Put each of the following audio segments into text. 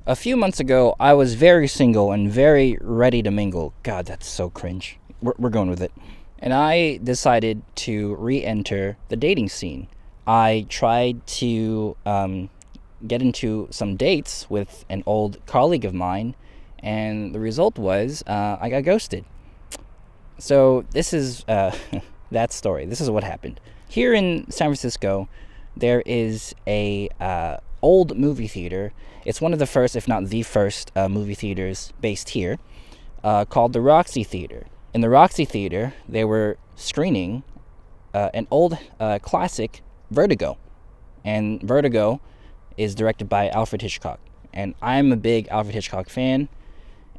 A few months ago, I was very single and very ready to mingle. God, that's so cringe. We're going with it. And I decided to re enter the dating scene. I tried to get into some dates with an old colleague of mine, and the result was I got ghosted. So, this is that story. This is what happened. Here in San Francisco, there is a old movie theater. It's one of the first, if not the first, movie theaters based here, called the Roxy Theater. In the Roxy Theater, they were screening an old classic, Vertigo. And Vertigo is directed by Alfred Hitchcock. And I'm a big Alfred Hitchcock fan,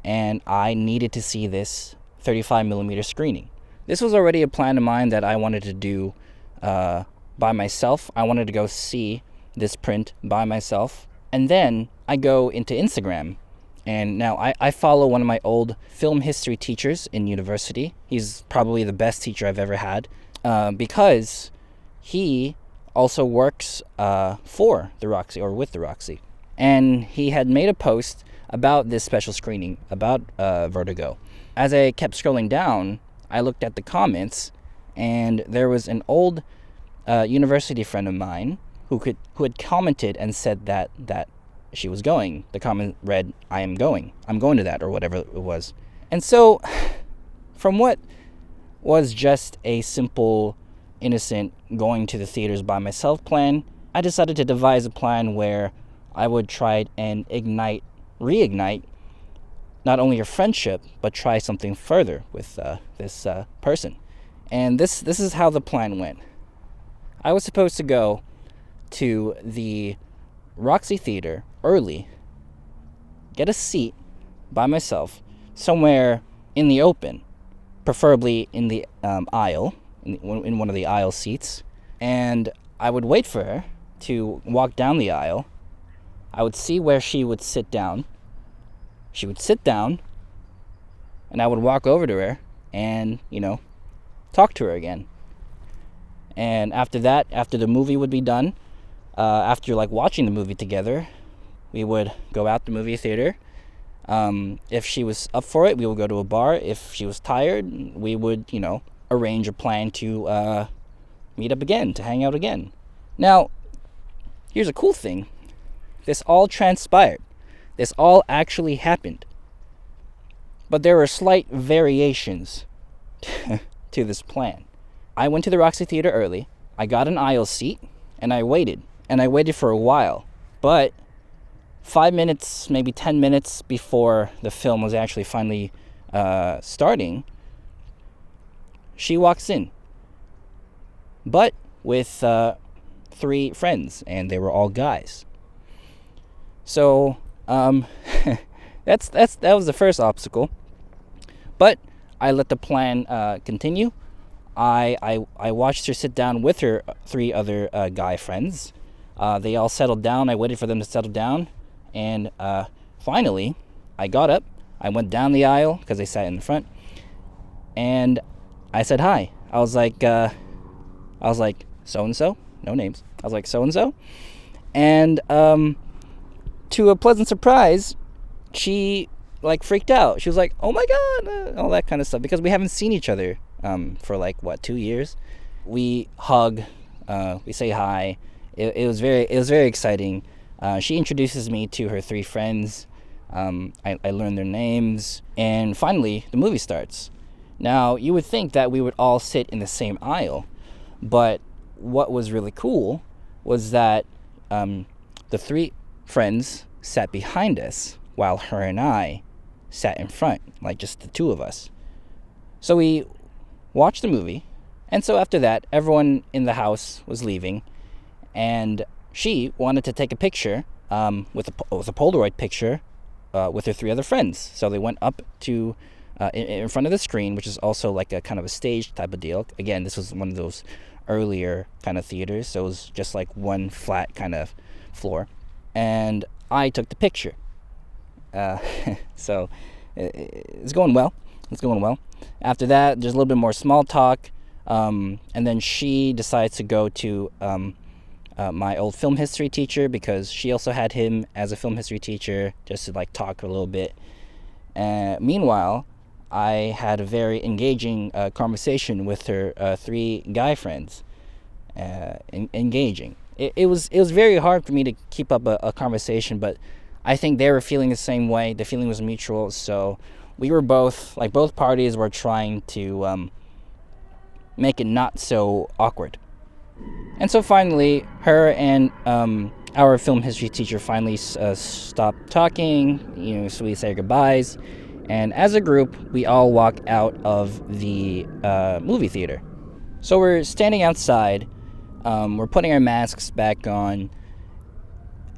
and I needed to see this 35 millimeter screening. This was already a plan of mine that I wanted to do by myself. I wanted to go see this print by myself. And then I go into Instagram, and now I follow one of my old film history teachers in university. He's probably the best teacher I've ever had because he also works for the Roxy, or with the Roxy. And he had made a post about this special screening, about Vertigo. As I kept scrolling down, I looked at the comments, and there was an old university friend of mine who had commented and said that she was going. The comment read, "I am going. I'm going to that," or whatever it was. And so, from what was just a simple, innocent going to the theaters by myself plan, I decided to devise a plan where I would try and reignite not only a friendship, but try something further with this person. And this is how the plan went. I was supposed to go to the Roxy Theater early, get a seat by myself somewhere in the open, preferably in the aisle, in one of the aisle seats, and I would wait for her to walk down the aisle. I would see where she would sit down. She would sit down, and I would walk over to her and, talk to her again. And after that, after the movie would be done, after watching the movie together, we would go out the movie theater. If she was up for it, we would go to a bar. If she was tired, we would, arrange a plan to meet up again, to hang out again. Now, here's a cool thing. This all transpired. This all actually happened. But there were slight variations to this plan. I went to the Roxy Theater early. I got an aisle seat, and I waited. And I waited for a while. But 5 minutes, maybe 10 minutes before the film was actually finally starting, she walks in. But with 3 friends, and they were all guys. So, that was the first obstacle. But I let the plan continue. I watched her sit down with her 3 other guy friends. They all settled down. I waited for them to settle down. And finally, I got up. I went down the aisle because they sat in the front. And I said hi. I was like, so-and-so. No names. I was like, so-and-so. And to a pleasant surprise, she freaked out. She was like, "Oh my God," all that kind of stuff, because we haven't seen each other for 2 years. We hug, we say hi. It was very exciting. She introduces me to her 3 friends. I learn their names, and finally the movie starts. Now, you would think that we would all sit in the same aisle, but what was really cool was that the 3 friends sat behind us while her and I sat in front, just the 2 of us. So we watched the movie, and so after that, everyone in the house was leaving, and she wanted to take a picture with a Polaroid picture with her 3 other friends. So they went up to in front of the screen, which is also a kind of a stage type of deal. Again, this was one of those earlier kind of theaters, so it was just one flat kind of floor. And I took the picture. So it's going well. After that, there's a little bit more small talk, and then she decides to go to my old film history teacher, because she also had him as a film history teacher, just to like talk a little bit. Meanwhile, I had a very engaging conversation with her 3 guy friends. Engaging. It was very hard for me to keep up a conversation, but I think they were feeling the same way. The feeling was mutual, so we were both parties were trying to make it not so awkward. And so finally, her and our film history teacher finally stopped talking. So we say goodbyes, and as a group, we all walk out of the movie theater. So we're standing outside. We're putting our masks back on,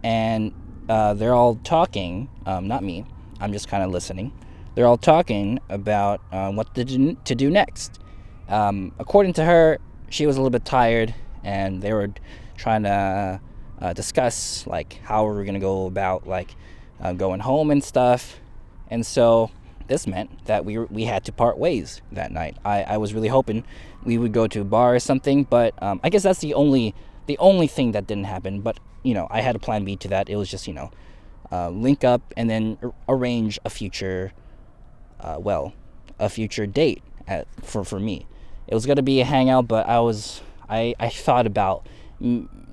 and they're all talking. Not me. I'm just kind of listening. They're all talking about what to do next. According to her, she was a little bit tired, and they were trying to discuss like how we were gonna go about like going home and stuff. And so this meant that we had to part ways that night. I was really hoping we would go to a bar or something, but I guess that's the only thing that didn't happen. But I had a plan B to that. It was just link up and then arrange a future date for me. It was gonna be a hangout, but I thought about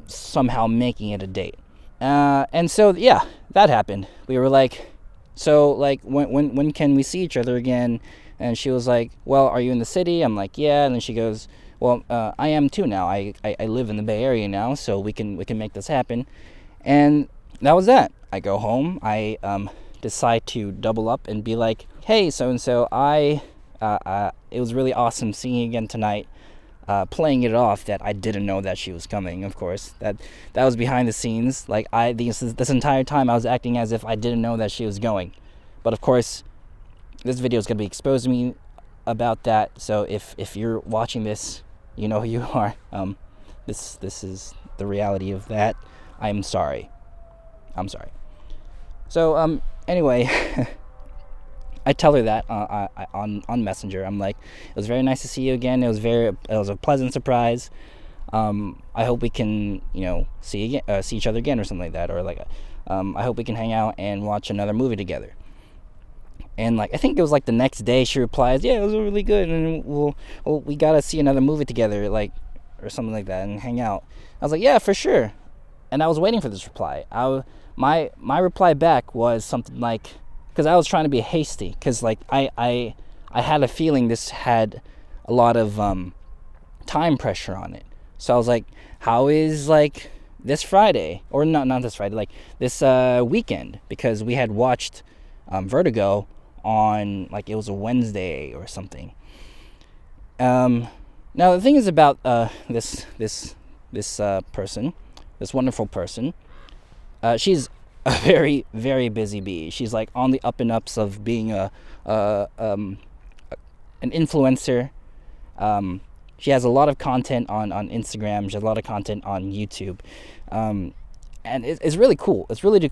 somehow making it a date. And so yeah, that happened. We were like, so like when can we see each other again? And she was like, well, are you in the city? I'm like, yeah. And then she goes, well, I am too now. I live in the Bay Area now, so we can make this happen. And that was that. I go home. I decide to double up and be like, hey, so and so, it was really awesome seeing you again tonight. Playing it off that I didn't know that she was coming. Of course, that was behind the scenes. Like this entire time I was acting as if I didn't know that she was going. But of course, this video is going to be exposing me about that. So if you're watching this, you know who you are. This is the reality of that. I'm sorry. So anyway, I tell her that on Messenger. I'm like, it was very nice to see you again. It was a pleasant surprise. I hope we can see each other again or something like that, or like I hope we can hang out and watch another movie together. And like I think it was like the next day she replies, yeah, it was really good, and we gotta see another movie together, like, or something like that, and hang out. I was like, yeah, for sure. And I was waiting for this reply. My reply back was something like, because I was trying to be hasty, because like I had a feeling this had a lot of time pressure on it. So I was like, how is like this Friday, or not this Friday, like this weekend, because we had watched Vertigo on, like, it was a Wednesday or something. Now the thing is about this person, this wonderful person. She's a very, very busy bee. She's like on the up and ups of being an influencer. She has a lot of content on Instagram. She has a lot of content on YouTube, and it's really cool. It's really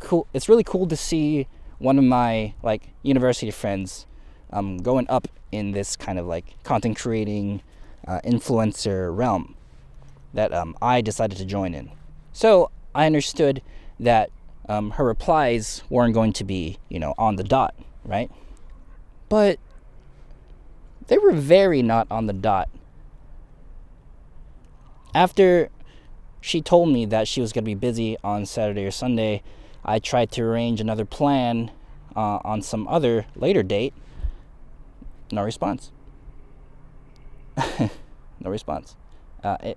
cool to see one of my like university friends going up in this kind of like content creating influencer realm that I decided to join in. So I understood that her replies weren't going to be, on the dot, right? But they were very not on the dot. After she told me that she was going to be busy on Saturday or Sunday, I tried to arrange another plan on some other later date. No response. No response. I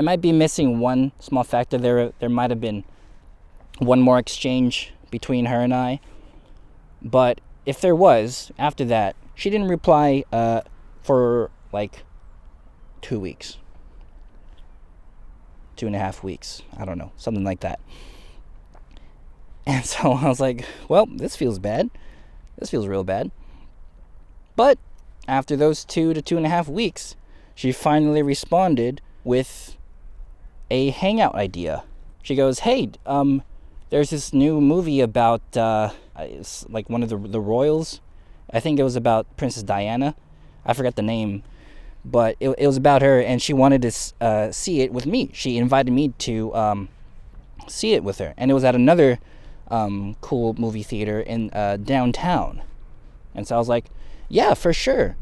might be missing one small factor. There might have been one more exchange between her and I. But if there was, after that, she didn't reply for like 2 weeks. 2.5 weeks. I don't know. Something like that. And so I was like, well, this feels bad. This feels real bad. But after those 2 to 2.5 weeks, she finally responded with a hangout idea. She goes, hey, there's this new movie about it's like one of the royals. I think it was about Princess Diana. I forgot the name. but it was about her, and she wanted to see it with me. She invited me to see it with her, and it was at another cool movie theater in downtown. And so I was like, yeah, for sure.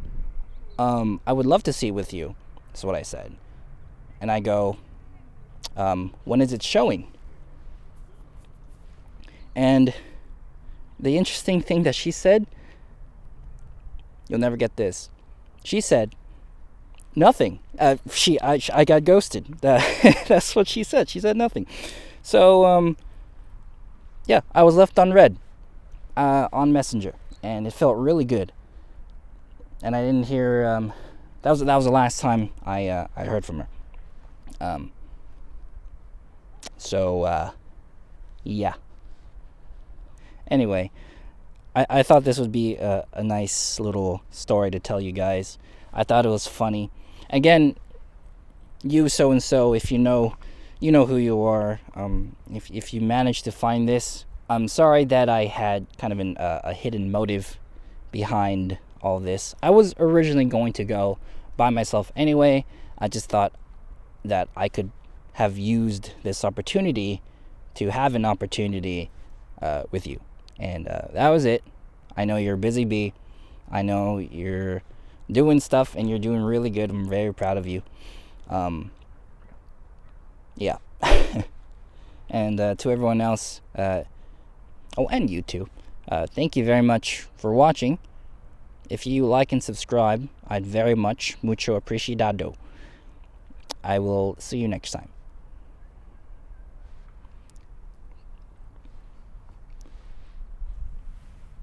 I would love to see it with you. That's what I said. And I go, when is it showing? And the interesting thing that she said, you'll never get this. She said, nothing. I got ghosted. That's what she said. She said nothing. So, yeah, I was left on red on Messenger, and it felt really good. And I didn't hear. That was the last time I heard from her. So, yeah. Anyway, I thought this would be a nice little story to tell you guys. I thought it was funny. Again, you so and so, if you know who you are. If you managed to find this, I'm sorry that I had kind of a hidden motive behind all this. I was originally going to go by myself anyway. I just thought that I could have used this opportunity to have an opportunity with you. And that was it. I know you're a busy bee. I know you're doing stuff, and you're doing really good. I'm very proud of you. Yeah. And to everyone else, and you too, thank you very much for watching. If you like and subscribe, I'd very mucho apreciado. I will see you next time.